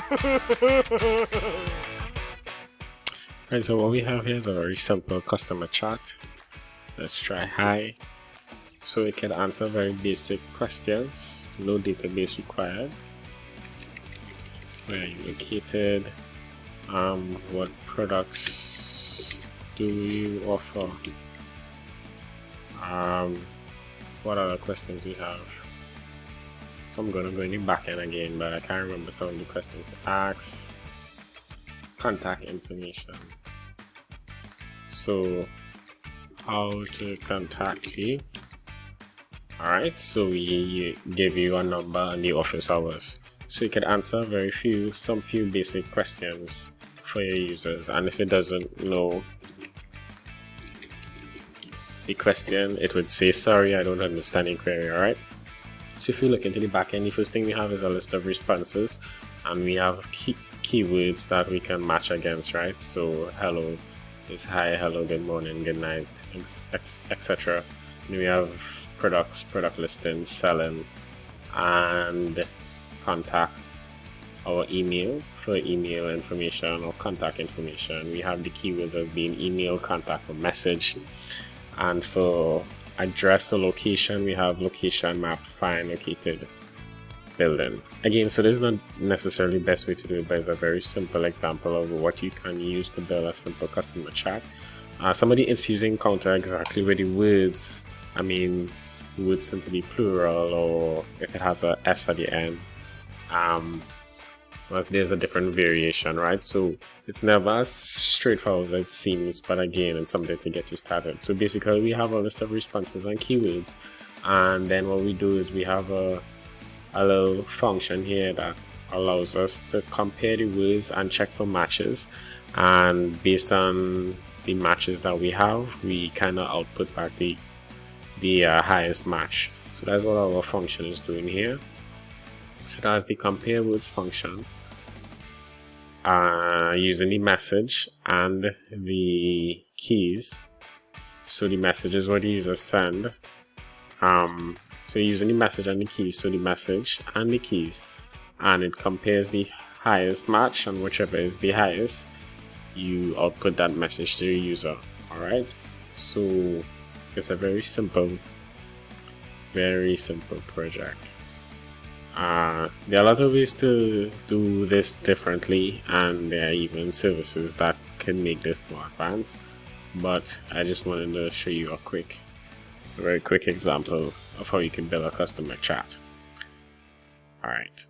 Right, so what we have here is a very simple customer chat. Let's try hi. So it can answer very basic questions, no database required. Where are you located? What products do you offer? What other questions we have? So I'm gonna go in the back end again, but I can't remember some of the questions asked. Contact information. So how to contact you. Alright, so we give you a number and the office hours. So you can answer some few basic questions for your users, and if it doesn't know the question, it would say sorry, I don't understand the query. Alright, so if you look into the backend, the first thing we have is a list of responses, and we have keywords that we can match against, right? So hello is hi, hello, good morning, good night, etc. We have products, product listings, selling, and contact, our email for email information or contact information. We have the keywords of being email, contact, or message. And for address or location, we have location, map, find, located, building. Again, so this is not necessarily the best way to do it, but it's a very simple example of what you can use to build a simple customer chat. Somebody is using counter exactly where the words, words tend to be plural, or if it has a S at the end, or if there's a different variation, right? So it's never as straightforward as it seems, but again, it's something to get you started. So basically we have a list of responses and keywords, and then what we do is we have a little function here that allows us to compare the words and check for matches, and based on the matches that we have, we kind of output back the highest match. So that's what our function is doing here. So that's the compare words function, using the message and the keys. So the message is what the user send. So using the message and the keys, so the message and the keys, and it compares the highest match, and whichever is the highest, you output that message to your user. Alright, so it's a very simple project. There are a lot of ways to do this differently, and there are even services that can make this more advanced, but I just wanted to show you a very quick example of how you can build a customer chat. Alright.